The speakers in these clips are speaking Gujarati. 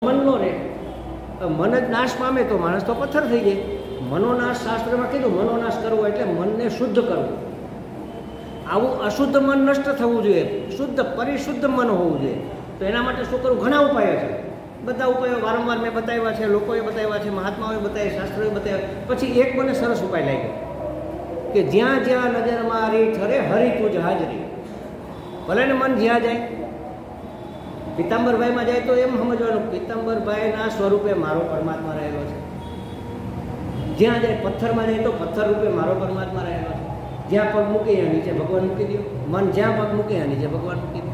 મનનો રહે, મન જ નાશ પામે તો માણસ તો પથ્થર થઈ જાય. મનોનાશ શાસ્ત્રમાં કીધું, મનોનાશ કરવો એટલે મનને શુદ્ધ કરવું. આવું અશુદ્ધ મન નષ્ટ થવું જોઈએ, શુદ્ધ પરિશુદ્ધ મન હોવું જોઈએ. તો એના માટે શું કરવું? ઘણા ઉપાયો છે. બધા ઉપાયો વારંવાર મેં બતાવ્યા છે, લોકોએ બતાવ્યા છે, મહાત્માઓએ બતાવ્યા, શાસ્ત્રોએ બતાવ્યા. પછી એક મને સરસ ઉપાય લાગ્યો કે જ્યાં જ્યાં નજર મારી ઠરે હરી તુજ હાજરી. ભલે ને મન જ્યાં જાય, પિતાંબરભાઈમાં જાય તો એમ સમજવાનું પિતાંબરભાઈના સ્વરૂપે મારો પરમાત્મા રહેલો છે. જ્યાં જાય, પથ્થરમાં જાય તો પથ્થર રૂપે મારો પરમાત્મા રહેલો છે. જ્યાં પગ મૂકે ત્યાં નીચે ભગવાન મૂકી દો. મન જ્યાં પગ મૂકે ત્યાં નીચે ભગવાન મૂકી દો.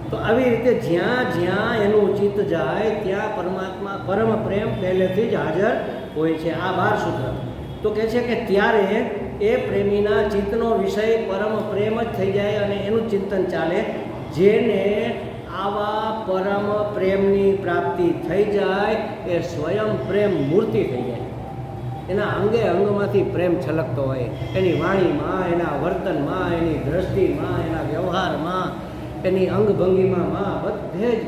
તો આવી રીતે જ્યાં જ્યાં એનું ચિત્ત જાય ત્યાં પરમાત્મા પરમ પ્રેમ પહેલેથી જ હાજર હોય છે. આ 12 સૂત્ર તો કહે છે કે ત્યારે એ પ્રેમીના ચિત્તનો વિષય પરમ પ્રેમ જ થઈ જાય અને એનું ચિંતન ચાલે. જેને આવા પરમ પ્રેમની પ્રાપ્તિ થઈ જાય એ સ્વયં પ્રેમ મૂર્તિ થઈ જાય. એના અંગે અંગમાંથી પ્રેમ છલકતો હોય. એની વાણીમાં, એના વર્તનમાં, એની દ્રષ્ટિમાં, એના વ્યવહારમાં, એની અંગભંગીમાં બધે જ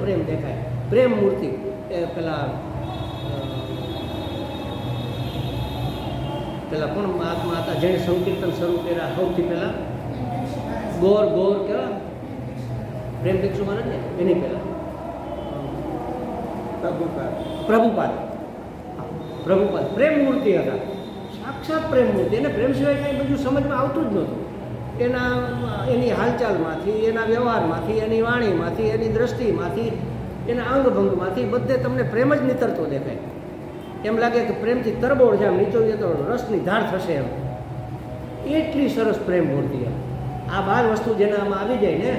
પ્રેમ દેખાય. પ્રેમ મૂર્તિ. એ પેલા કોણ મહાત્મા હતા જેણે સંકીર્તન શરૂ કર્યા સૌથી પહેલાં? ગોર કેવા પ્રેમ ભિક્ષુ મહારાજ ને એની પહેલાં પ્રભુપાદ પ્રેમ મૂર્તિ હતા. સાક્ષાત પ્રેમ મૂર્તિ. એને પ્રેમ સિવાય કંઈ બધું સમજમાં આવતું જ નહોતું. એની હાલચાલમાંથી, એના વ્યવહારમાંથી, એની વાણીમાંથી, એની દ્રષ્ટિમાંથી, એના અંગભંગમાંથી બધે તમને પ્રેમ જ નીતરતો દેખાય. એમ લાગે કે પ્રેમથી તરબોળ જામ નીચોવીએ તો રસની ધાર થશે એમ. એટલી સરસ પ્રેમ મૂર્તિ. આ 12 વસ્તુ જેનામાં આવી જાય ને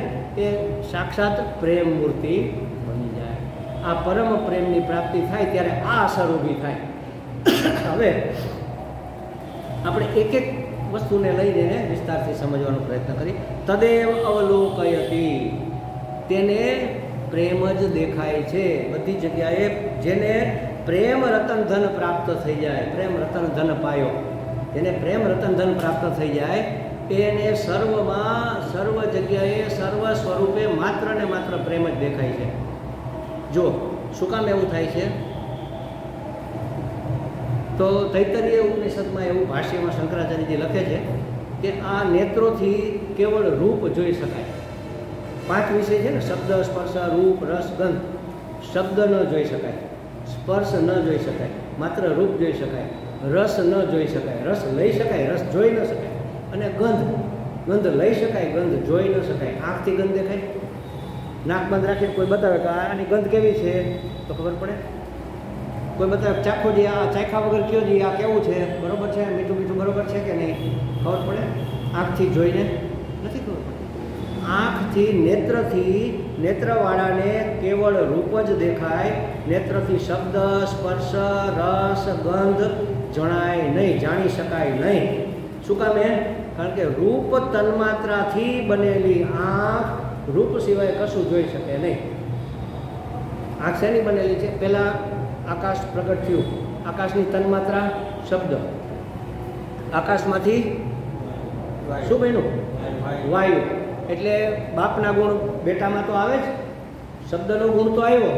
એ સાક્ષાત પ્રેમ મૂર્તિ બની જાય. આ પરમ પ્રેમની પ્રાપ્તિ થાય ત્યારે આ અસર ઊભી થાય. હવે આપણે એક વસ્તુને લઈને વિસ્તારથી સમજવાનો પ્રયત્ન કરી. તદેવ અવલોકયતી, તેને પ્રેમ જ દેખાય છે બધી જગ્યાએ. જેને પ્રેમ રતન ધન પ્રાપ્ત થઈ જાય, પ્રેમ રતન ધન પાયો, જેને પ્રેમ રતન ધન પ્રાપ્ત થઈ જાય એને સર્વમાં, સર્વ જગ્યાએ, સર્વ સ્વરૂપે માત્ર ને માત્ર પ્રેમ જ દેખાય છે. જો શું કામ એવું થાય છે? તો તૈત્તરીય ઉપનિષદમાં એવું ભાષ્યમાં શંકરાચાર્યજી લખે છે કે આ નેત્રોથી કેવળ રૂપ જોઈ શકાય. 5 વિષય છે ને, શબ્દ, સ્પર્શ, રૂપ, રસ, ગંધ. શબ્દ ન જોઈ શકાય, સ્પર્શ ન જોઈ શકાય, માત્ર રૂપ જોઈ શકાય. રસ ન જોઈ શકાય, રસ લઈ શકાય, રસ જોઈ ન શકાય. અને ગંધ લઈ શકાય, ગંધ જોઈ ન શકાય. આંખથી ગંધ દેખાય, નાક બંધ રાખીને કોઈ બતાવે કે આની ગંધ કેવી છે તો ખબર પડે. કોઈ બતાવે ચાખો જે આ ચાખા વગર કયો જે આ કેવું છે, બરોબર છે, મીઠું બરોબર છે કે નહીં, ખબર પડે. આંખથી જોઈને નથી ખબર પડતી. આંખથી, નેત્રવાળાને કેવળ રૂપ જ દેખાય. નેત્રથી શબ્દ, સ્પર્શ, રસ, ગંધ જણાય નહીં, જાણી શકાય નહીં. શું કામ? કારણ કે રૂપ તન્માત્રાથી બનેલી આંખ રૂપ સિવાય કશું જોઈ શકે નહીં. આંખ શેની બનેલી છે? પહેલાં આકાશ પ્રગટ થયું, આકાશની તન્માત્રા શબ્દ, આકાશમાંથી શું બન્યું? વાયુ. એટલે બાપના ગુણ બેટામાં તો આવે જ, શબ્દનો ગુણ તો આવ્યો.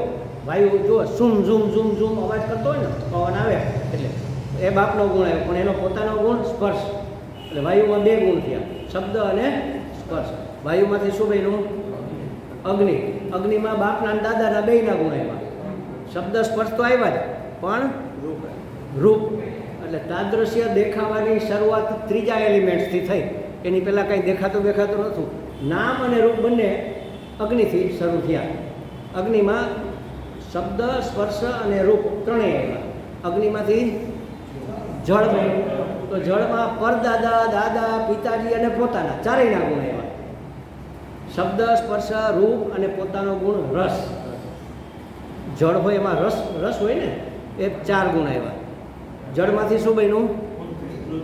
વાયુ જો ઝૂમ ઝૂમ ઝૂમ ઝૂમ અવાજ કરતો હોય ને, પવન આવે એટલે એ બાપનો ગુણ આવ્યો. પણ એનો પોતાનો ગુણ સ્પર્શ. એટલે વાયુમાં 2 ગુણ થયા, શબ્દ અને સ્પર્શ. વાયુમાંથી શું બન્યું? અગ્નિ. અગ્નિમાં બાપના અને દાદાના 2ના ગુણ આવ્યા. શબ્દ સ્પર્શ તો આવ્યા જ, પણ રૂપ. એટલે તાદૃશ્ય દેખાવાની શરૂઆત 3જા એલિમેન્ટ્સથી થઈ. એની પહેલાં કંઈ દેખાતું નહોતું. નામ અને રૂપ બંને અગ્નિથી શરૂ થયા. અગ્નિમાં શબ્દ, સ્પર્શ અને રૂપ ત્રણેય આવ્યા. અગ્નિમાંથી જળ બન્યું, તો જળમાં પરદાદા, દાદા, પિતાજી અને પોતાના ચારેયના ગુણ આવ્યા. શબ્દ, સ્પર્શ, રૂપ અને પોતાનો ગુણ રસ. જળ હોય એમાં રસ હોય ને, એ 4 ગુણ આવ્યા. જળમાંથી શું બન્યું?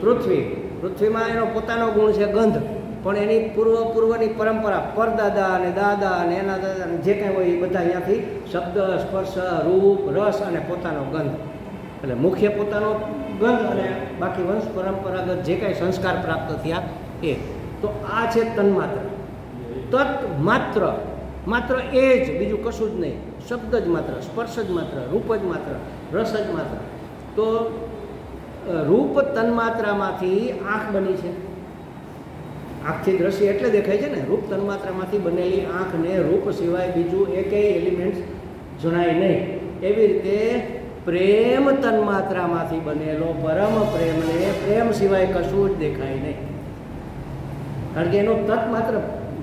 પૃથ્વી. પૃથ્વીમાં એનો પોતાનો ગુણ છે ગંધ, પણ એની પૂર્વની પરંપરા પરદાદા અને દાદા અને એના દાદા જે કંઈ હોય એ બધા અહીંયાથી શબ્દ, સ્પર્શ, રૂપ, રસ અને પોતાનો ગંધ. એટલે મુખ્ય પોતાનો ગંધ અને બાકી વંશ પરંપરાગત જે કાંઈ સંસ્કાર પ્રાપ્ત થયા એ. તો આ છે તન્માત્ર. તત્માત્ર માત્ર એ જ, બીજું કશું જ નહીં. શબ્દ જ માત્ર, સ્પર્શ જ માત્ર, રૂપ જ માત્ર, રસ જ માત્ર. તો રૂપ તન્માત્રામાંથી આંખ બની છે. આંખથી દ્રશ્ય એટલે દેખાય છે ને. રૂપ તન્માત્રામાંથી બનેલી આંખને રૂપ સિવાય બીજું એકેય એલિમેન્ટ જણાય નહીં. એવી રીતે પ્રેમ તન્માત્રામાંથી બનેલો પરમ પ્રેમને પ્રેમ સિવાય કશું જ દેખાય નહીં. કારણ કે એનો તત્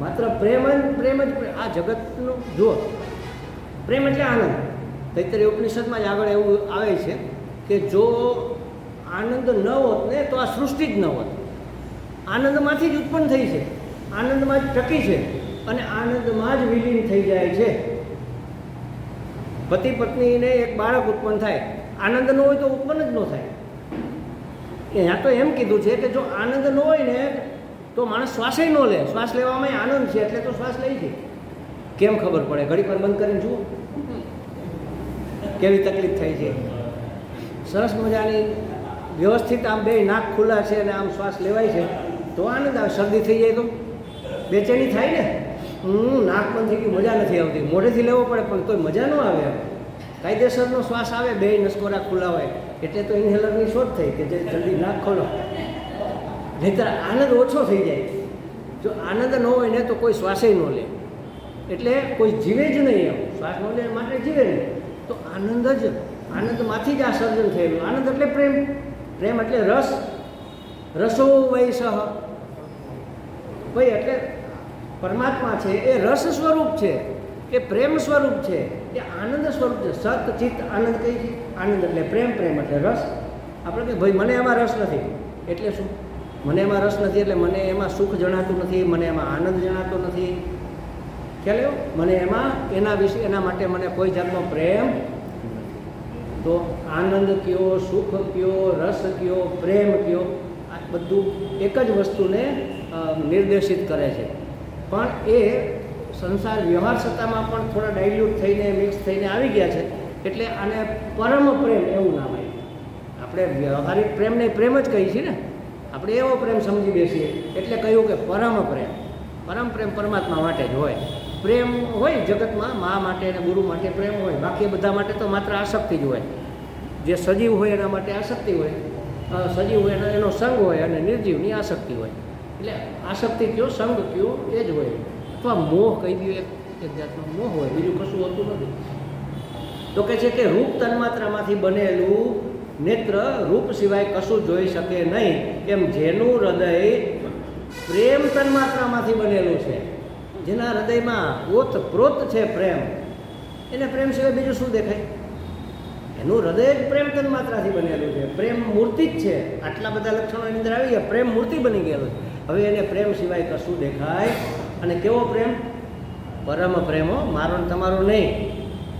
માત્ર પ્રેમ જ. આ જગતનું જુઓ, પ્રેમ એટલે આનંદ. તૈત્તરીય ઉપનિષદમાં જ આગળ એવું આવે છે કે જો આનંદ ન હોત ને તો આ સૃષ્ટિ જ ન હોત. આનંદમાંથી જ ઉત્પન્ન થઈ છે, આનંદમાં જ ટકી છે અને આનંદમાં જ વિલીન થઈ જાય છે. પતિ પત્નીને એક બાળક ઉત્પન્ન થાય, આનંદ ન હોય તો ઉત્પન્ન જ ન થાય. ત્યાં તો એમ કીધું છે કે જો આનંદ ન હોય ને તો માણસ શ્વાસે ન લે. શ્વાસ લેવામાં આનંદ છે એટલે તો શ્વાસ લે છે. કેમ ખબર પડે? ઘડી પર બંધ કરીને જુઓ કેવી તકલીફ થઈ છે. સરસ મજાની વ્યવસ્થિત આમ બે નાક ખુલ્લા છે અને આમ શ્વાસ લેવાય છે તો આનંદ આવે. શરદી થઈ જાય તો બેચેની થાય ને. નાક બંધ થઈ ગયું, મજા નથી આવતી. મોઢેથી લેવો પડે પણ તોય મજા ન આવે. કાયદેસરનો શ્વાસ આવે, બે નસકોરા ખુલ્લા હોય એટલે તો ઇન્હેલરની શોધ થઈ કે જે જલ્દી નાક ખોલો, નહીંતર આનંદ ઓછો થઈ જાય. જો આનંદ ન હોય ને તો કોઈ શ્વાસે ન લે, એટલે કોઈ જીવે જ નહીં. એમ શ્વાસ ન લે માટે જીવે નહીં. તો આનંદમાંથી જ આ સર્જન થયેલું. આનંદ એટલે પ્રેમ, પ્રેમ એટલે રસ, રસો વૈસહ. ભાઈ એટલે પરમાત્મા છે એ રસ સ્વરૂપ છે, એ પ્રેમ સ્વરૂપ છે, એ આનંદ સ્વરૂપ છે. સત ચિત્ત આનંદ કઈ છે? આનંદ એટલે પ્રેમ, પ્રેમ એટલે રસ. આપણે કે ભાઈ મને એમાં રસ નથી એટલે શું? મને એમાં રસ નથી એટલે મને એમાં સુખ જણાતું નથી, મને એમાં આનંદ જણાતો નથી. ખ્યાલ આવ્યો? મને એમાં એના વિશે એના માટે મને કોઈ જાતનો પ્રેમ. તો આનંદ કયો, સુખ કયો, રસ કયો, પ્રેમ કયો, આ બધું એક જ વસ્તુને નિર્દેશિત કરે છે. પણ એ સંસાર વ્યવહાર સત્તામાં પણ થોડા ડાયલ્યુટ થઈને મિક્સ થઈને આવી ગયા છે એટલે આને પરમ પ્રેમ એવું નામ આવ્યું. આપણે વ્યવહારિક પ્રેમને પ્રેમ જ કહીએ છીએ ને. આપણે એવો પ્રેમ સમજી બેસીએ એટલે કહ્યું કે પરમ પ્રેમ. પરમ પ્રેમ પરમાત્મા માટે જ હોય. પ્રેમ હોય જગતમાં મા માટે અને ગુરુ માટે પ્રેમ હોય, બાકી બધા માટે તો માત્ર આસક્તિ જ હોય. જે સજીવ હોય એના માટે આસક્તિ હોય, સજીવ હોય એનો સંગ હોય અને નિર્જીવની આસક્તિ હોય. એટલે આસક્તિ કયો, સંગ કયો એ જ હોય. અથવા મોહ કહી દો, એક જાતનો મોહ હોય, બીજું કશું હોતું નથી. તો કહે છે કે રૂપ તન્માત્રામાંથી બનેલું નેત્ર રૂપ સિવાય કશું જોઈ શકે નહીં. એમ જેનું હૃદય પ્રેમ તન્માત્રામાંથી બનેલું છે, જેના હૃદયમાં ઓતપ્રોત છે પ્રેમ, એને પ્રેમ સિવાય બીજું શું દેખાય? એનું હૃદય જ પ્રેમ તન્માત્રાથી બનેલું છે. પ્રેમ મૂર્તિ જ છે. આટલા બધા લક્ષણો એની અંદર આવી ગયા, પ્રેમ મૂર્તિ બની ગયેલું છે. હવે એને પ્રેમ સિવાય કશું દેખાય. અને કેવો પ્રેમ? પરમ પ્રેમો, મારો ને તમારો નહીં,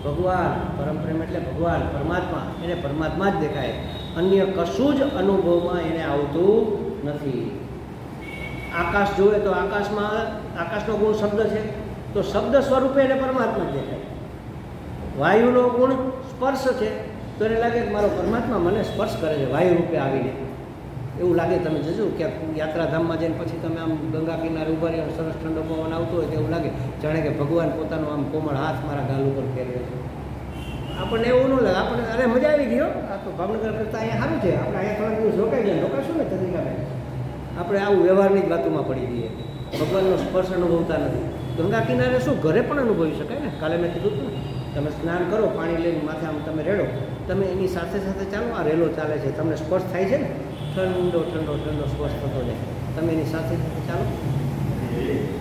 ભગવાન. પરમ પ્રેમ એટલે ભગવાન, પરમાત્મા. એને પરમાત્મા જ દેખાય, અન્ય કશું જ અનુભવમાં એને આવતું નથી. આકાશ જોવે તો આકાશમાં આકાશનો ગુણ શબ્દ છે, તો શબ્દ સ્વરૂપે એને પરમાત્મા જ દેખાય. વાયુનો ગુણ સ્પર્શ છે, તો એને લાગે કે મારો પરમાત્મા મને સ્પર્શ કરે છે વાયુ રૂપે આવીને. એવું લાગે. તમે જજો કે યાત્રાધામમાં જઈને પછી તમે આમ ગંગા કિનારે ઉભા રહ્યો, સરસ ઠંડો પવન આવતો હોય તો એવું લાગે જાણે કે ભગવાન પોતાનો આમ કોમળ હાથ મારા ગાલ ઉપર ફેરવે છે. આપણને એવું ન લાગે. આપણને અરે મજા આવી ગયો, આ તો ભાવનગર કરતાં અહીંયા સારું છે, આપણે અહીંયા થોડા દિવસ રોકાઈ જાય. રોકાશું ને ચંદ્રિકાબેન? આપણે આવું વ્યવહારની જ વાતોમાં પડી દઈએ, ભગવાનનો સ્પર્શ અનુભવતા નથી. ગંગા કિનારે શું ઘરે પણ અનુભવી શકાય ને. કાલે મેં કીધું હતું ને, તમે સ્નાન કરો, પાણી લઈને માથે આમ તમે રેડો, તમે એની સાથે સાથે ચાલો. આ રેલો ચાલે છે, તમને સ્પર્શ થાય છે ને, ઠંડો ઠંડો ઠંડો સ્પર્શ થતો જાય. તમે એની સાથે સાથે ચાલો,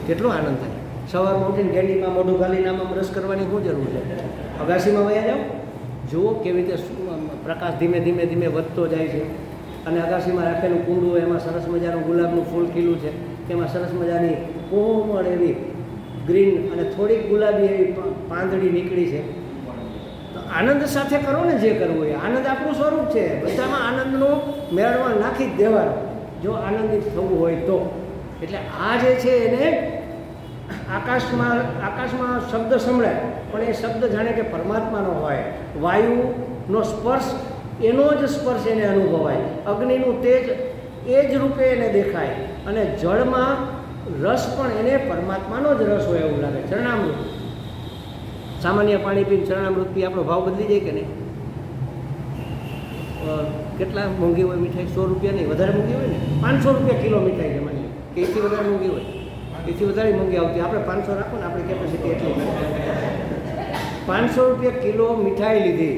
કેટલો આનંદ થાય. સવારમાં ઉઠીને ગેંડીમાં મોઢું ગાલીને આમ રસ કરવાની શું જરૂર છે? અગાસીમાં વયા જાઓ, જુઓ કેવી રીતે પ્રકાશ ધીમે ધીમે ધીમે વધતો જાય છે. અને અગાસીમાં રાખેલું કુંડું, એમાં સરસ મજાનું ગુલાબનું ફૂલ ખીલું છે, એમાં સરસ મજાની કોમળ એવી ગ્રીન અને થોડીક ગુલાબી એવી પાંદડી નીકળી છે. તો આનંદ સાથે કરો ને જે કરવું હોય. આનંદ આપણું સ્વરૂપ છે. બધામાં આનંદનો મેળવણ નાખી જ દેવાનો જો આનંદિત થવું હોય તો. એટલે આ જે છે એને આકાશમાં શબ્દ સંભળાય પણ એ શબ્દ જાણે કે પરમાત્માનો હોય. વાયુનો સ્પર્શ, એનો જ સ્પર્શ એને અનુભવાય. અગ્નિનું તેજ એ જ રૂપે એને દેખાય. અને જળમાં રસ પણ એને પરમાત્માનો જ રસ હોય એવું લાગે. ચરણામૃત સામાન્ય પાણી પીને ચરણામૃત પી આપણો ભાવ બદલી જાય કે નહીં? કેટલા મોંઘી હોય મીઠાઈ? 100 રૂપિયા નહીં, વધારે મોંઘી હોય ને, 500 રૂપિયા કિલો મીઠાઈ છે માની લો, કે એથી વધારે મોંઘી હોય, એથી વધારે મોંઘી આવતી. આપણે 500 રાખો ને, આપણી કેપેસિટી એટલી. 500 રૂપિયા કિલો મીઠાઈ લીધી,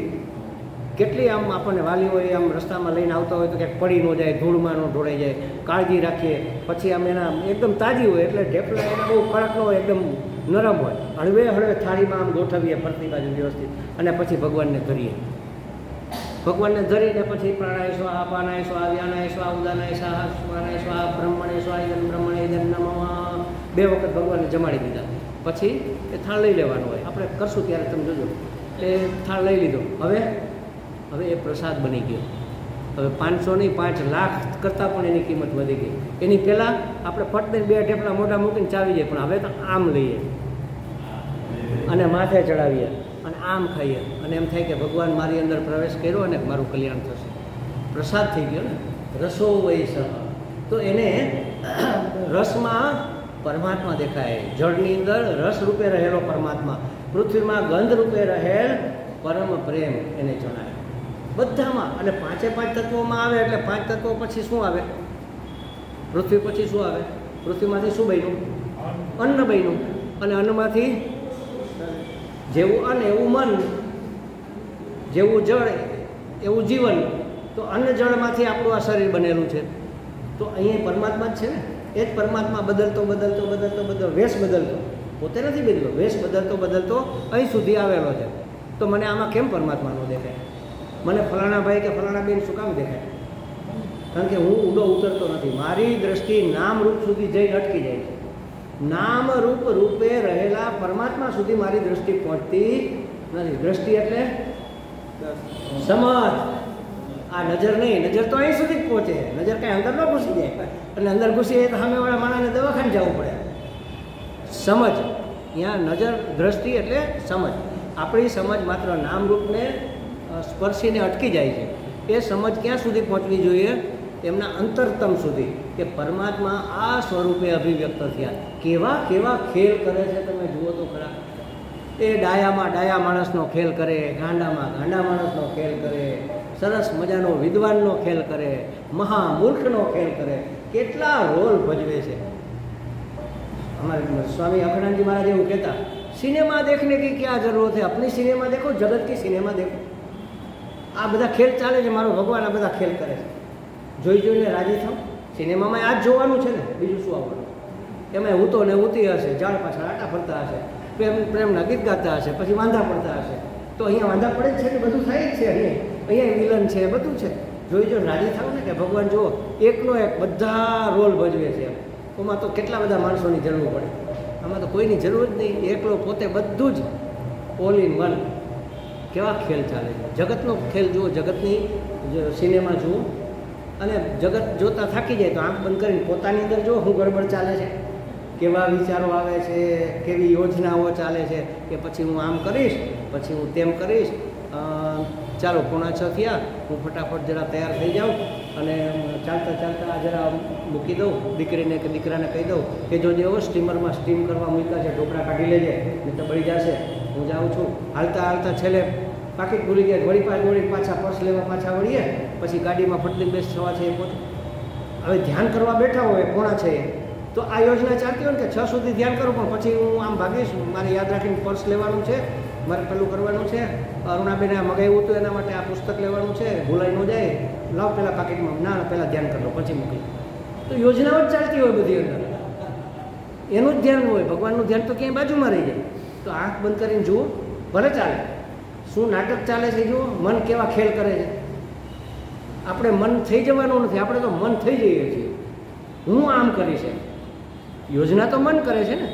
કેટલી આમ આપણને વાલી હોય આમ રસ્તામાં લઈને આવતા હોય તો ક્યાંક પડી ન જાય, ધૂળમાં ન ઢોળાઈ જાય, કાળજી રાખીએ. પછી આમ એના એકદમ તાજી હોય એટલે ઢેપલા એના બહુ કડક ન હોય, એકદમ નરમ હોય. હળવે હળવે થાળીમાં આમ ગોઠવીએ ફરતી બાજુ વ્યવસ્થિત, અને પછી ભગવાનને ધરીએ. ભગવાનને ધરીને પછી પ્રાણાય સ્વાહા, અપાનાય સ્વાહા, વ્યાનાય સ્વાહા, ઉદાનાય સ્વાહા, સ્વાનાય સ્વાહા, બ્રહ્મણે સ્વાહા, ઇદં બ્રહ્મણે ઇદં નમઃ 2 વખત ભગવાનને જમાડી દીધા. પછી એ થાળ લઈ લેવાનો હોય, આપણે કરશું ત્યારે તમે જોજો. એટલે થાળ લઈ લીધો. હવે એ પ્રસાદ બની ગયો. હવે 500 નહીં, 5 લાખ કરતાં પણ એની કિંમત વધી ગઈ. એની પહેલાં આપણે ફટને 2 ઢેપલા મોઢા મૂકીને ચાવી જાય, પણ હવે તો આમ લઈએ અને માથે ચડાવીએ અને આમ ખાઈએ, અને એમ થાય કે ભગવાન મારી અંદર પ્રવેશ કર્યો અને મારું કલ્યાણ થશે. પ્રસાદ થઈ ગયો ને. રસો વૈસહ, તો એને રસમાં પરમાત્મા દેખાય. જળની અંદર રસ રૂપે રહેલો પરમાત્મા, પૃથ્વીમાં ગંધ રૂપે રહેલ પરમ પ્રેમ એને જણાય બધામાં. અને 5 તત્વોમાં આવે એટલે 5 તત્વો પછી શું આવે? પૃથ્વી પછી શું આવે? પૃથ્વીમાંથી શું બન્યું? અન્ન બન્યું. અને અન્નમાંથી જેવું અન્ન એવું મન, જેવું જળ એવું જીવન. તો અન્ન જળમાંથી આપણું આ શરીર બનેલું છે. તો અહીંયા પરમાત્મા જ છે ને. એ જ પરમાત્મા બદલતો વેશ બદલતો, પોતે નથી બદલ્યો, વેશ બદલતો અહીં સુધી આવેલો છે. તો મને આમાં કેમ પરમાત્મા ન દેખાય? મને ફલાણા ભાઈ કે ફલાણા બેન શું કામ દેખાય? કારણ કે હું ઊંડો ઉતરતો નથી. મારી દ્રષ્ટિ નામ રૂપ સુધી જઈને અટકી જાય છે. નામ રૂપ રૂપે રહેલા પરમાત્મા સુધી મારી દ્રષ્ટિ પહોંચતી નથી. દ્રષ્ટિ એટલે સમજ. આ નજર નહીં, નજર તો અહીં સુધી જ પહોંચે. નજર કાંઈ અંદર ન ઘૂસી જાય, એટલે અંદર ઘૂસી જાય તો સામેવાળા માણસને દવાખાને જવું પડે. સમજ, ત્યાં નજર દ્રષ્ટિ એટલે સમજ. આપણી સમજ માત્ર નામરૂપને સ્પર્શીને અટકી જાય છે. એ સમજ ક્યાં સુધી પહોંચવી જોઈએ? એમના અંતરતમ સુધી, કે પરમાત્મા આ સ્વરૂપે અભિવ્યક્ત થયા. કેવા કેવા ખેલ કરે છે તમે જુઓ તો ખરા. એ ડાયામાં ડાયા માણસનો ખેલ કરે, ગાંડામાં ગાંડા માણસનો ખેલ કરે, સરસ મજાનો વિદ્વાનનો ખેલ કરે, મહામૂર્ખનો ખેલ કરે. કેટલા રોલ ભજવે છે. हमारे स्वामी अखंडानंद जी महाराज એવું કહેતા, સિનેમા देखने की क्या जरूरत है, अपनी सिनेमा देखो, जगत की सिनेमा देखो. આ બધા ખેલ ચાલે છે, મારો ભગવાન આ બધા ખેલ કરે છે. જોઈ જોઈને રાજી થાવ. સિનેમામાં આ જ જોવાનું છે ને, બીજું શું આવવાનું? એમાં હૂતો ને હૂતી હશે, ઝાડ પાછળ આટા ફરતા હશે, પ્રેમના ગીત ગાતા હશે, પછી વાંધા પડતા હશે. તો અહીંયા વાંધા પડે જ છે ને, બધું થાય જ છે. અહીંયા વિલન છે, બધું છે. જોઈ જોઈને રાજી થાવ ને કે ભગવાન જુઓ એકનો એક બધા રોલ ભજવે છે. એમાં તો કેટલા બધા માણસોની જરૂર પડે. આમાં તો કોઈની જરૂર જ નહીં. એકલો પોતે બધું જ ઓલ ઇન વન. કેવા ખેલ ચાલે છે. જગતનો ખેલ જુઓ, જગતની સિનેમા જુઓ, અને જગત જોતા થાકી જાય તો આંખ બંધ કરીને પોતાની અંદર જુઓ શું ગડબડ ચાલે છે, કેવા વિચારો આવે છે, કેવી યોજનાઓ ચાલે છે, કે પછી હું આમ કરીશ, પછી હું તેમ કરીશ. ચાલો 5:45 થયા, હું ફટાફટ જરા તૈયાર થઈ જાઉં અને ચાલતા જરા મૂકી દઉં દીકરીને કે દીકરાને કહી દઉં કે જો જેવો સ્ટીમરમાં સ્ટીમ કરવા મૂક્યા છે, ઢોકળા કાઢી લેજે, નહીં તો બળી જશે. હું જાઉં છું. હાલતા છેલ્લે પાકીટ ભૂલી ગયા, વળી પાછા પર્સ લેવા પાછા વળીએ, પછી ગાડીમાં ફટલી બેસ થવા છે એ પોતે. હવે ધ્યાન કરવા બેઠા હોય 5:45, તો આ યોજના ચાલતી હોય ને કે 6 સુધી ધ્યાન કરું, પણ પછી હું આમ ભાગીશ, મારે યાદ રાખીને પર્સ લેવાનું છે, મારે પેલું કરવાનું છે, અરુણાબેને મગાવ્યું હતું એના માટે આ પુસ્તક લેવાનું છે, ભૂલાઈ ન જાય, લાવ પહેલાં પાકીટમાં, ના પહેલાં ધ્યાન કરી લો પછી મૂકી. તો યોજનાઓ જ ચાલતી હોય બધી અંદર. એનું જ ધ્યાન હોય, ભગવાનનું ધ્યાન તો ક્યાંય બાજુમાં રહી જાય. તો આંખ બંધ કરીને જુઓ, ભલે ચાલે. શું નાટક ચાલે છે જુઓ, મન કેવા ખેલ કરે છે. આપણે મન થઈ જવાનું નથી, આપણે તો મન થઈ જઈએ છીએ. હું આમ કરીશ એમ. યોજના તો મન કરે છે ને.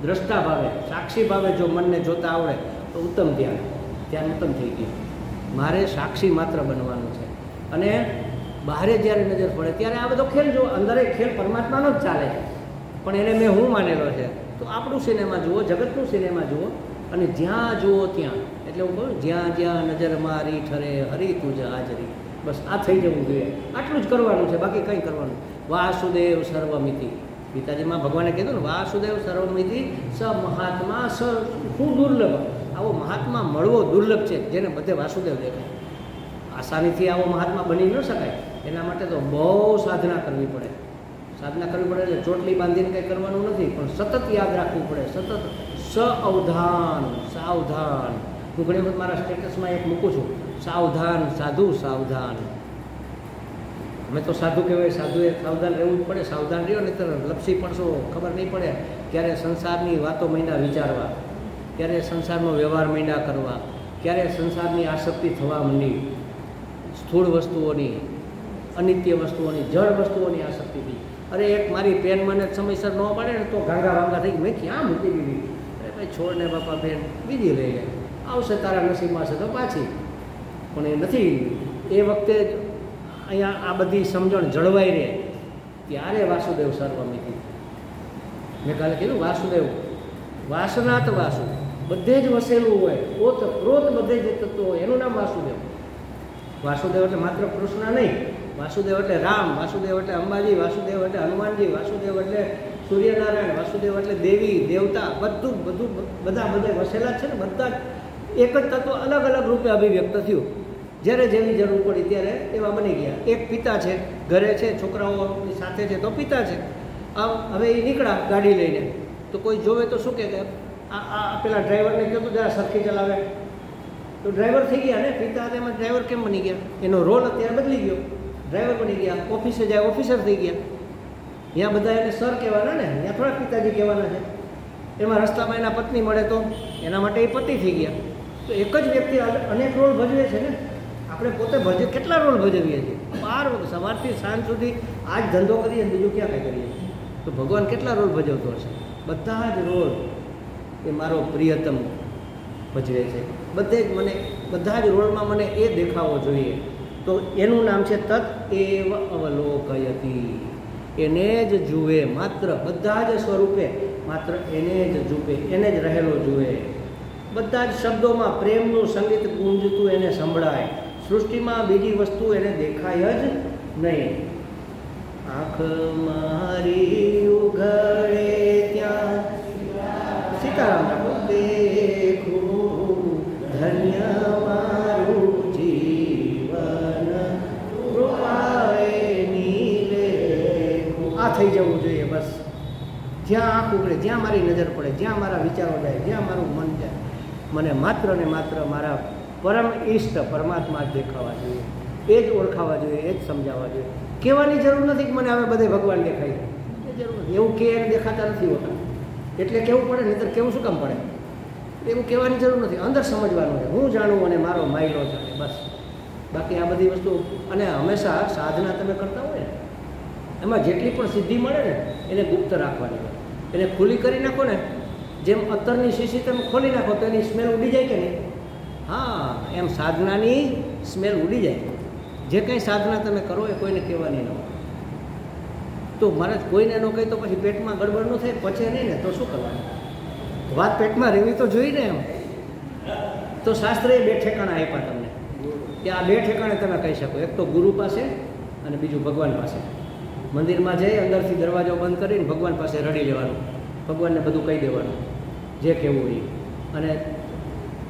દ્રષ્ટા ભાવે, સાક્ષી ભાવે જો મનને જોતા આવડે તો ઉત્તમ ધ્યાન ઉત્તમ થઈ ગયું. મારે સાક્ષી માત્ર બનવાનું છે. અને બહારે જ્યારે નજર પડે ત્યારે આ બધો ખેલ જો, અંદર ખેલ પરમાત્માનો જ ચાલે છે, પણ એને મેં હું માનેલો છે. તો આપણું સિનેમા જુઓ, જગતનું સિનેમા જુઓ, અને જ્યાં જુઓ ત્યાં, એટલે હું કહું જ્યાં જ્યાં નજર મારી ઠરે હરી તુજ હાજરી. બસ આ થઈ જવું જોઈએ. આટલું જ કરવાનું છે, બાકી કંઈ કરવાનું. વાસુદેવ સર્વમિતિ. પિતાજીમાં ભગવાને કીધું ને વાસુદેવ સર્વમિતિ સ મહાત્મા સ સુદુર્લભ. આવો મહાત્મા મળવો દુર્લભ છે, જેને બધે વાસુદેવ દેખાય. આસાનીથી આવો મહાત્મા બની ન શકાય. એના માટે તો બહુ સાધના કરવી પડે. સાધના કરવી પડે એટલે ચોટલી બાંધીને કંઈ કરવાનું નથી, પણ સતત યાદ રાખવું પડે. સતત સાવધાન સાવધાન. હું ઘણી વખત મારા સ્ટેટસમાં એક મૂકું છું, સાવધાન સાધુ સાવધાન. અમે તો સાધુ કહેવાય, સાધુ એ સાવધાન રહેવું જ પડે. સાવધાન રહ્યો નહીં તો લપસી પડશો, ખબર નહીં પડે. ક્યારે સંસારની વાતો માંડ્યા વિચારવા, ક્યારે સંસારનો વ્યવહાર માંડ્યા કરવા, ક્યારે સંસારની આસક્તિ થવા માંડી, સ્થૂળ વસ્તુઓની, અનિત્ય વસ્તુઓની, જળ વસ્તુઓની આસક્તિથી. અરે એક મારી પેન મને સમયસર ન પડે ને તો ગાંગા વાંગા થઈ મેં ક્યાં મૂકી દીધી. અરે ભાઈ છોડને બાપા બેન બીજી લઈ લે, આવશે તારા નસીબમાં છે તો પાછી. પણ એ નથી. એ વખતે અહીંયા આ બધી સમજણ જળવાઈ રહે ત્યારે વાસુદેવ સર્વમિતિ. મેં કાલે કીધું વાસુદેવ વાસનાત વાસુ, બધે જ વસેલું હોય, ઓત પ્રોત બધે જ તત્વો હોય, એનું નામ વાસુદેવ. વાસુદેવ એટલે માત્ર કૃષ્ણ નહીં, વાસુદેવ એટલે રામ, વાસુદેવ એટલે અંબાજી, વાસુદેવ એટલે હનુમાનજી, વાસુદેવ એટલે સૂર્યનારાયણ, વાસુદેવ એટલે દેવી દેવતા, બધું બધું બધા વસેલા છે ને. બધા જ એક જ તત્વ અલગ અલગ રૂપે અભિવ્યક્ત થયું. જ્યારે જેવી જરૂર પડી ત્યારે એવા બની ગયા. એક પિતા છે, ઘરે છે, છોકરાઓની સાથે છે તો પિતા છે. હવે એ નીકળ્યા ગાડી લઈને, તો કોઈ જોવે તો શું કહે કે આ પેલા ડ્રાઈવરને કહ્યું જરા સરખી ચલાવે, તો ડ્રાઈવર થઈ ગયા ને. પિતા તેમાં ડ્રાઈવર કેમ બની ગયા? એનો રોલ અત્યારે બદલી ગયો, ડ્રાઈવર બની ગયા. ઓફિસે જાય ઓફિસર થઈ ગયા. ત્યાં બધા એને સર કહેવાના ને, ત્યાં થોડા પિતાજી કહેવાના છે. એમાં રસ્તામાં એના પત્ની મળે તો એના માટે એ પતિ થઈ ગયા. તો એક જ વ્યક્તિ અનેક રોલ ભજવે છે ને. આપણે પોતે કેટલા રોલ ભજવીએ છીએ? 12 વખત સવારથી સાંજ સુધી આ જ ધંધો કરીએ, બીજું ક્યાં કંઈ કરીએ? તો ભગવાન કેટલા રોલ ભજવતો હશે? બધા જ રોલ એ મારો પ્રિયતમ ભજવે છે. બધા જ રોલમાં મને એ દેખાવો જોઈએ. તો એનું નામ છે તત એવ અવલોકયતી. એને જ જુએ, માત્ર બધા જ સ્વરૂપે માત્ર એને જ જુએ, એને જ રહેલો જુએ. બધા જ શબ્દોમાં પ્રેમનું સંગીત ગુંજતું એને સંભળાય. સૃષ્ટિમાં બીજી વસ્તુ એને દેખાય જ નહીં. આંખ મારી ઉઘડે ત્યાં સીતારામ રાખો, દેખું ધન્ય મારું જીવન કૃપાએ નીલે. આ થઈ જવું જોઈએ બસ. જ્યાં આંખ ઉઘડે, જ્યાં મારી નજર પડે, જ્યાં મારા વિચારો જાય, જ્યાં મારું મન જાય, મને માત્ર ને માત્ર મારા પરમ ઈષ્ટ પરમાત્મા જ દેખાવા જોઈએ, એ જ ઓળખાવા જોઈએ, એ જ સમજાવવા જોઈએ. કહેવાની જરૂર નથી કે મને હવે બધે ભગવાન દેખાય, એ જરૂર નથી. એવું કે એને દેખાતા નથી હોતા એટલે કહેવું પડે, નહીંતર કેવું શું કામ પડે? એવું કહેવાની જરૂર નથી. અંદર સમજવાનું છે, હું જાણું અને મારો માયલો જાણે, બસ. બાકી આ બધી વસ્તુ. અને હંમેશા સાધના તમે કરતા હોય ને, એમાં જેટલી પણ સિદ્ધિ મળે ને એને ગુપ્ત રાખવાની હોય. એને ખુલ્લી કરી નાખો ને, જેમ અત્તરની શીશી તમે ખોલી નાખો તો એની સ્મેલ ઉડી જાય કે નહીં? હા, એમ સાધનાની સ્મેલ ઉડી જાય. જે કંઈ સાધના તમે કરો એ કોઈને કહેવાની ન હોય. તો મારે કોઈને ન કહી તો પછી પેટમાં ગડબડ ન થાય, પચે નહીં ને, તો શું કરવાનું? વાત પેટમાં રહેવી તો જોઈએ ને. એમ તો શાસ્ત્રએ 2 ઠેકાણા આપ્યા તમને, કે આ 2 ઠેકાણે તમે કહી શકો. એક તો ગુરુ પાસે અને બીજું ભગવાન પાસે. મંદિરમાં જઈ અંદરથી દરવાજો બંધ કરીને ભગવાન પાસે રડી લેવાનું, ભગવાનને બધું કહી દેવાનું જે કહેવું હોય. અને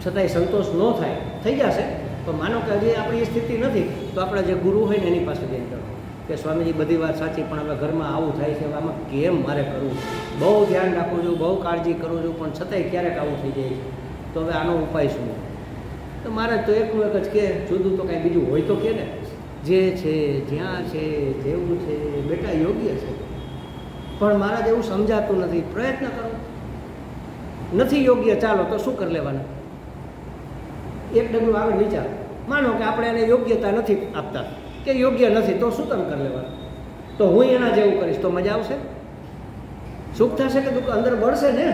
છતાંય સંતોષ ન થાય, થઈ જશે. તો માનો કે હજી આપણી એ સ્થિતિ નથી, તો આપણા જે ગુરુ હોય ને એની પાસે જઈને કરો કે સ્વામીજી બધી વાત સાચી, પણ હવે ઘરમાં આવું થાય છે, આમાં કેમ મારે કરવું? બહુ ધ્યાન રાખું છું, બહુ કાળજી કરું છું, પણ છતાંય ક્યારેક આવું થઈ જાય છે. તો હવે આનો ઉપાય શું? તો મારે તો એકનું એક જ કે, જુદું તો કાંઈ બીજું હોય તો કે ને. જે છે, જ્યાં છે, જેવું છે, બેટા યોગ્ય છે, પણ મારા જેવું સમજાતું નથી. પ્રયત્ન કરો. નથી યોગ્ય, ચાલો તો શું કરી લેવાનું? એક ડગલું આગળ વિચાર. માનો કે આપણે એને યોગ્યતા નથી આપતા કે યોગ્ય નથી, તો શું તમે કરી લેવાનું? તો હું એના જેવું કરીશ તો મજા આવશે? સુખ થશે કે દુઃખ અંદર બળશે ને?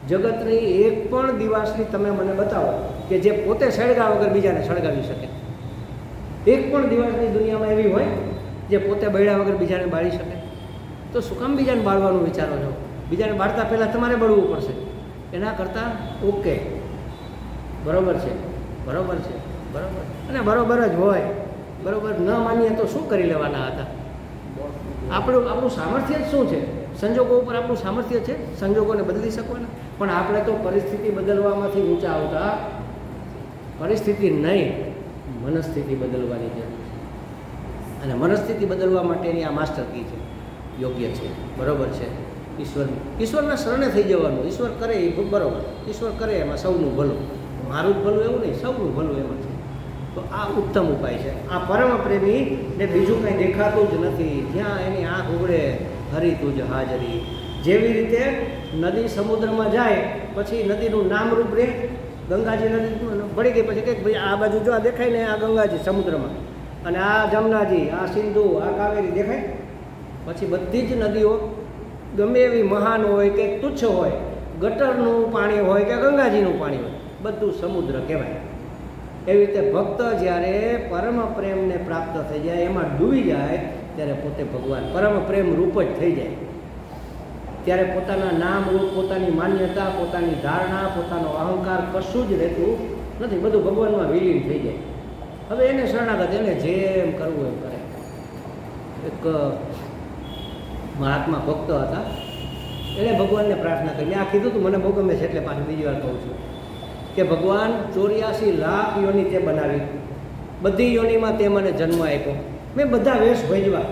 જગતની એક પણ દિવાસની તમે મને બતાવો કે જે પોતે સળગા વગર બીજાને સળગાવી શકે. એક પણ દિવસની દુનિયામાં એવી હોય જે પોતે બળ્યા વગર બીજાને બાળી શકે? તો શું કામ બીજાને બાળવાનું વિચારો છો? બીજાને બાળતા પહેલાં તમારે બળવું પડશે. એના કરતાં ઓકે, બરાબર છે, બરાબર છે, બરાબર, અને બરાબર જ હોય. બરાબર ન માનીએ તો શું કરી લેવાના હતા? આપણું સામર્થ્ય જ શું છે? સંજોગો ઉપર આપણું સામર્થ્ય છે સંજોગોને બદલી શકવાના, પણ આપણે તો પરિસ્થિતિ બદલવામાંથી ઊંચા આવતા, પરિસ્થિતિ નહીં મનસ્થિતિ બદલવાની છે, અને મનસ્થિતિ બદલવા માટેની આ માસ્ટર કી છે, યોગ્ય છે, બરાબર છે. ઈશ્વરના શરણે થઈ જવાનું. ઈશ્વર કરે એ બરાબર, ઈશ્વર કરે એમાં સૌનું ભલું, મારું જ ભલું એવું નહીં, સૌનું ભલું એમાં છે. તો આ ઉત્તમ ઉપાય છે. આ પરમ પ્રેમી ને બીજું કંઈ દેખાતું જ નથી, જ્યાં એની આંખ ઉગડે હરી તું જ હાજરી. જેવી રીતે નદી સમુદ્રમાં જાય પછી નદીનું નામરૂપ રહે, ગંગાજી નદી ભળી ગઈ પછી કંઈક ભાઈ આ બાજુ જો આ દેખાય ને, આ ગંગાજી સમુદ્રમાં, અને આ જમનાજી, આ સિંધુ, આ કાવેરી દેખાય. પછી બધી જ નદીઓ ગમે એવી મહાન હોય કે તુચ્છ હોય, ગટરનું પાણી હોય કે ગંગાજીનું પાણી હોય, બધું સમુદ્ર કહેવાય. એવી રીતે ભક્ત જ્યારે પરમ પ્રેમને પ્રાપ્ત થઈ જાય, એમાં ડૂબી જાય, ત્યારે પોતે ભગવાન પરમ પ્રેમ રૂપ જ થઈ જાય. ત્યારે પોતાના નામ રૂપ, પોતાની માન્યતા, પોતાની ધારણા, પોતાનો અહંકાર કશું જ રહેતું નથી, બધું ભગવાનમાં વિલીન થઈ જાય. હવે એને શરણાગત, એને જેમ કરવું એમ કરે. એક મહાત્મા ભક્ત હતા, એણે ભગવાનને પ્રાર્થના કરી. મેં આ કીધું હતું, મને બહુ ગમે છે એટલે પાછું બીજી વાર કહું છું કે ભગવાન 84 લાખ યોનિ તે બનાવી, બધી યોનિમાં તે મને જન્મ આપ્યો. મેં બધા વેશ ભજવા,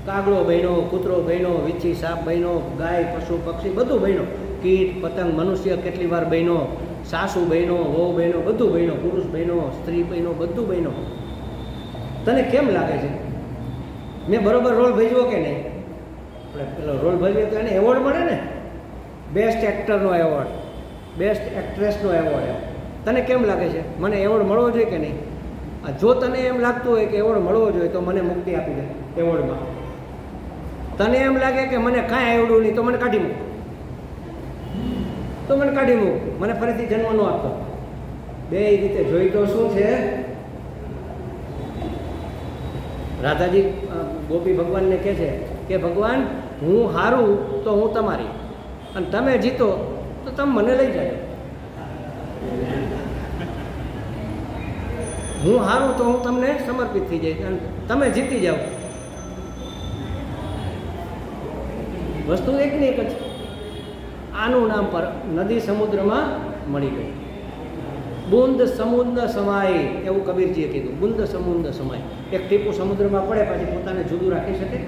કાગડો બહેનો, કૂતરો બહેનો, વીછી સાપ બહેનો, ગાય પશુ પક્ષી બધું બહેનો, કીટ પતંગ મનુષ્ય કેટલી વાર બહેનો, સાસુ બહેનો, વહુ બહેનો, બધું બહેનો, પુરુષ બહેનો, સ્ત્રી બહેનો, બધું બહેનો. તને કેમ લાગે છે મેં બરોબર રોલ ભજવો કે નહીં? આપણે પેલો રોલ ભજવીએ તો એને એવોર્ડ મળે ને, બેસ્ટ એક્ટરનો એવોર્ડ, બેસ્ટ એક્ટ્રેસનો એવોર્ડ. તને કેમ લાગે છે મને એવોર્ડ મળવો જોઈએ કે નહીં? જો તને એમ લાગતું હોય કે એવોર્ડ મળવો જોઈએ તો મને મુક્તિ આપી દે એવોર્ડમાં. તને એમ લાગે કે મને કાંઈ આવડું નહીં તો મને કાઢી મૂક, તો મને કાઢી મૂક, મને ફરીથી જન્મ ન આપતો. બે રીતે જોઈ તો શું છે, રાધાજી ગોપી ભગવાનને કહે છે કે ભગવાન હું હારું તો હું તમારી, અને તમે જીતો તો તમે મને લઈ જાય. હું હારું તો હું તમને સમર્પિત થઈ જઈશ, અને તમે જીતી જાઓ. વસ્તુ એક ને એક જ. આનું નામ પર નદી સમુદ્રમાં મળી ગઈ. બુંદ સમુદ્ર સમાય, એવું કબીરજીએ કીધું. બુંદ સમુદ્ર સમાય. એક ટીપું સમુદ્રમાં પડે પછી પોતાને જુદું રાખી શકે?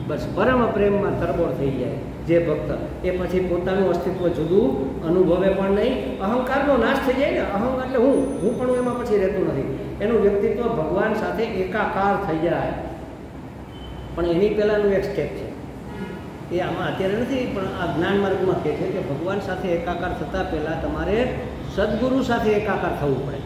બસ પરમ પ્રેમમાં તરબોળ થઈ જાય જે ભક્ત, એ પછી પોતાનું અસ્તિત્વ જુદું અનુભવે પણ નહીં. અહંકારનો નાશ થઈ જાય ને, અહંકાર એટલે હું પણ એમાં પછી રહેતું નથી. એનું વ્યક્તિત્વ ભગવાન સાથે એકાકાર થઈ જાય. પણ એની પહેલાંનું એક સ્ટેપ છે, એ આમાં અત્યારે નથી, પણ આ જ્ઞાન માર્ગમાં કહે છે કે ભગવાન સાથે એકાકાર થતાં પહેલાં તમારે સદગુરુ સાથે એકાકાર થવું પડે.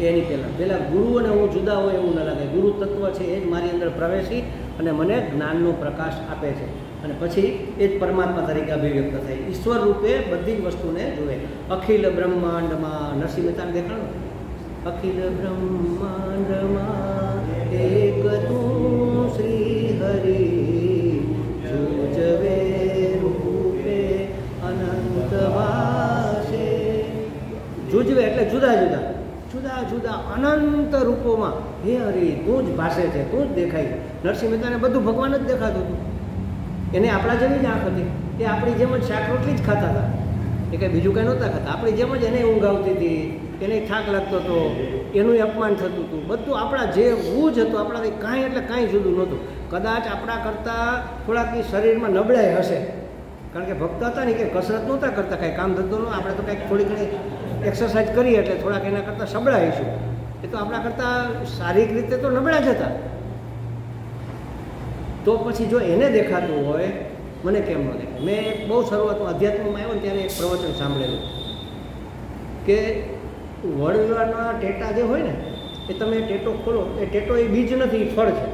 એની પહેલાં ગુરુ અને હું જુદા હોય એવું ન લાગે. ગુરુ તત્વ છે એ જ મારી અંદર પ્રવેશી અને મને જ્ઞાનનો પ્રકાશ આપે છે, અને પછી એ જ પરમાત્મા તરીકે અભિવ્યક્ત થાય. ઈશ્વર રૂપે બધી જ વસ્તુને જુએ. અખિલ બ્રહ્માંડમાં નરસિંહ મહેતાને દેખાડો, અખિલ બ્રહ્માંડમાં એક તું શ્રી હરિ, જુજવે રૂપે અનંત વાસે. જુજવે એટલે જુદા જુદા જુદા જુદા અનંત રૂપોમાં હે હરિ તું જ ભાસે છે, તું જ દેખાય. નરસિંહ મહેતાને બધું ભગવાન જ દેખાતું હતું. એને આપણા જેવી જ આંખ હતી, એ આપણી જેમ જ શાક રોટલી જ ખાતા હતા, એ કંઈ બીજું કંઈ નહોતા ખાતા. આપણી જેમ જ એને ઊંઘ આવતી હતી, એને થાક લાગતો હતો, એનું અપમાન થતું હતું, બધું આપણા જેવું જ હતું. આપણાથી કાંઈ એટલે કાંઈ જુદું નહોતું. કદાચ આપણા કરતાં થોડાક શરીરમાં નબળાઈ હશે, કારણ કે ભક્ત હતા ને કે કસરત નહોતા કરતા, કાંઈ કામ ધંધો ન, આપણે તો કંઈક થોડી ઘણી એક્સરસાઇઝ કરીએ એટલે થોડાક એના કરતાં સબળાઈશું. એ તો આપણા કરતાં શારીરિક રીતે તો નબળા જ હતા. તો પછી જો એને દેખાતું હોય, મને કેમ ન દેખાય? મેં એક બહુ શરૂઆતમાં અધ્યાત્મમાં આવ્યો ને ત્યારે એક પ્રવચન સાંભળેલું કે વડલાના ટેટા જે હોય ને, એ તમે ટેટો ખોલો, એ ટેટો એ બીજ નથી, એ ફળ છે.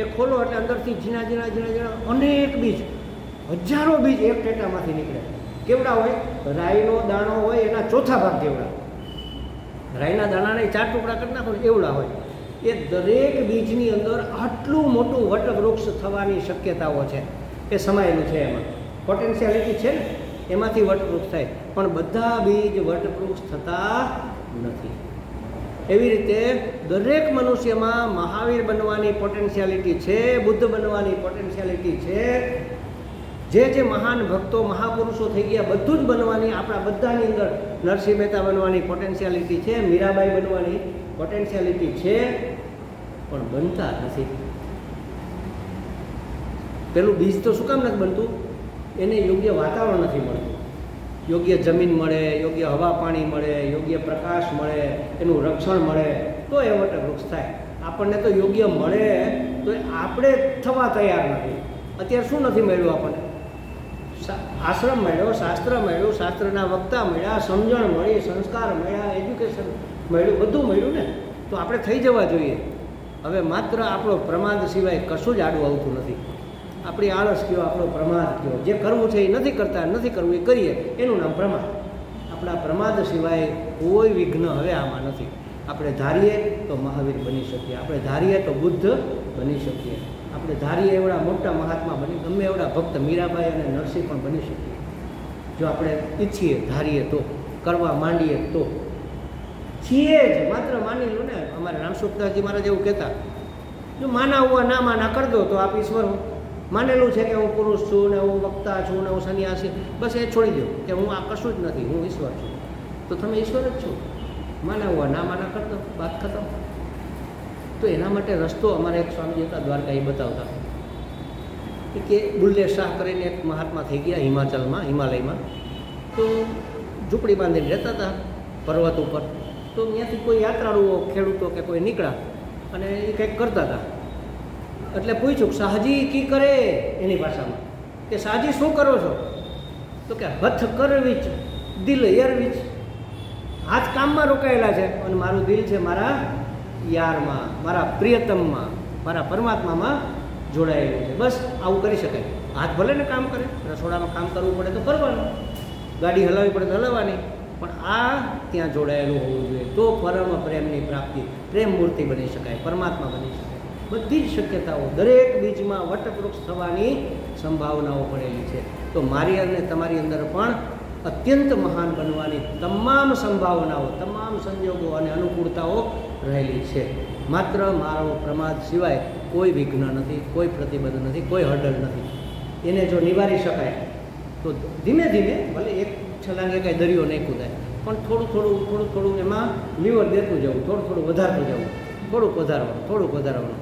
એ ખોલો એટલે અંદરથી ઝીણા ઝીણા ઝીણા ઝીણા અનેક બીજ, હજારો બીજ એક ટેટામાંથી નીકળે. કેવડા હોય? રાઈનો દાણો હોય એના ચોથા ભાગ જેવડા. રાઈના દાણાને 4 ટુકડા કરી નાખો એવડા હોય. એ દરેક બીજની અંદર આટલું મોટું વટવૃક્ષ થવાની શક્યતાઓ છે, એ સમાયેલું છે. એમાં પોટેન્શિયાલિટી છે ને, એમાંથી વટવૃક્ષ થાય. પણ બધા બીજ વટવૃક્ષ થતા નથી. એવી રીતે દરેક મનુષ્યમાં મહાવીર બનવાની પોટેન્શિયાલિટી છે, બુદ્ધ બનવાની પોટેન્શિયાલિટી છે, જે મહાન ભક્તો મહાપુરુષો થઈ ગયા બધું જ બનવાની આપણા બધાની અંદર નરસિંહ મહેતા બનવાની પોટેન્શિયાલિટી છે, મીરાબાઈ બનવાની પોટેન્શિયાલિટી છે, પણ બનતા નથી. પેલું બીજ તો શું કામ નથી બનતું? એને યોગ્ય વાતાવરણ નથી મળતું, યોગ્ય જમીન મળે, યોગ્ય હવા પાણી મળે, યોગ્ય પ્રકાશ મળે, એનું રક્ષણ મળે તો એ વટવૃક્ષ થાય. આપણને તો યોગ્ય મળે તો આપણે થવા તૈયાર નથી. અત્યારે શું નથી મળ્યું આપણને? આશ્રમ મળ્યો, શાસ્ત્ર મળ્યું, શાસ્ત્રના વક્તા મળ્યા, સમજણ મળી, સંસ્કાર મળ્યા, એજ્યુકેશન મળ્યું, બધું મળ્યું ને. તો આપણે થઈ જવા જોઈએ. હવે માત્ર આપણો પ્રમાદ સિવાય કશું જ આડું આવતું નથી. આપણી આળસ કયો, આપણો પ્રમાદ કયો, જે કરવું છે એ નથી કરતા, નથી કરવું એ કરીએ, એનું નામ પ્રમાદ. આપણા પ્રમાદ સિવાય કોઈ વિઘ્ન હવે આમાં નથી. આપણે ધારીએ તો મહાવીર બની શકીએ, આપણે ધારીએ તો બુદ્ધ બની શકીએ, આપણે ધારીએ એવડા મોટા મહાત્મા બની, ગમે એવડા ભક્ત મીરાબાઈ અને નરસિંહ પણ બની શકીએ, જો આપણે ઈચ્છીએ, ધારીએ તો, કરવા માંડીએ તો. છીએ જ, માત્ર માની લો ને. અમારે રામસુખદાસજી મહારાજ એવું કહેતા, જો માના હુઆ ના માના કર દો તો આપ ઈશ્વર હો. માનેલું છે કે હું પુરુષ છું ને હું વક્તા છું ને હું સંન્યાસી, બસ એ છોડી દો કે હું આ કશું જ નથી, હું ઈશ્વર છું, તો તમે ઈશ્વર જ છો. માના હુઆ ના માના કર દો, વાત ખતમ. તો એના માટે રસ્તો અમારે એક સ્વામીજી હતા દ્વારકા, એ બતાવતા કે બુલ્લે શાહ કરીને એક મહાત્મા થઈ ગયા હિમાચલમાં, હિમાલયમાં. તો ઝૂંપડી બાંધીને રહેતા હતા પર્વત ઉપર. તો ત્યાંથી કોઈ યાત્રાળુઓ, ખેડૂતો કે કોઈ નીકળ્યા અને એ કંઈક કરતા હતા. એટલે પૂછ્યું શાહજી કી કરે, એની ભાષામાં, કે શાહજી શું કરો છો? તો કે હથ કરવીચ દિલ યરવીચ. હાથ કામમાં રોકાયેલા છે અને મારું દિલ છે મારા યારમાં, મારા પ્રિયતમમાં, મારા પરમાત્મામાં જોડાયેલું છે. બસ આવું કરી શકાય. હાથ ભલે ને કામ કરે, રસોડામાં કામ કરવું પડે તો કરવાનું, ગાડી હલાવવી પડે તો હલાવવાની, પણ આ ત્યાં જોડાયેલું હોવું જોઈએ. તો પરમ પ્રેમની પ્રાપ્તિ, પ્રેમ મૂર્તિ બની શકાય, પરમાત્મા બની શકાય. બધી જ શક્યતાઓ, દરેક બીજમાં વટવૃક્ષ થવાની સંભાવનાઓ પડેલી છે. તો મારી અને તમારી અંદર પણ અત્યંત મહાન બનવાની તમામ સંભાવનાઓ, તમામ સંજોગો અને અનુકૂળતાઓ રહેલી છે. માત્ર મારો પ્રમાદ સિવાય કોઈ વિઘ્ન નથી, કોઈ પ્રતિબંધ નથી, કોઈ હર્ડલ નથી. એને જો નિવારી શકાય તો ધીમે ધીમે, ભલે એક છલાંગે કાંઈ દરિયો નહીં કૂદાય, પણ થોડું થોડું એમાં લીવર દેતું જવું, થોડું વધારતું જવું, થોડુંક વધારવાનું.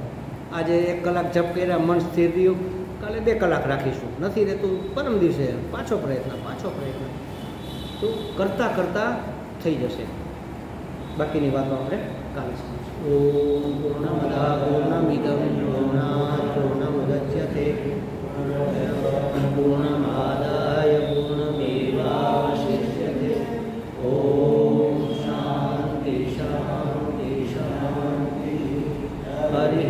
આજે 1 કલાક જપ કર્યા, મન સ્થિર રહ્યું, કાલે 2 કલાક રાખીશું, નથી રહેતું પરમ દિવસે પાછો પ્રયત્ન. તો કરતાં થઈ જશે. બાકીની વાતો આપણે કાલે સમજીશું. ઓમ પૂર્ણમદઃ પૂર્ણમિદં પૂર્ણાત પૂર્ણમુદચ્યતે પૂર્ણમાદાય પૂર્ણમેવાવશિષ્યતે. ઓમ શાંતિ શાંતિ શાંતિ. હરિ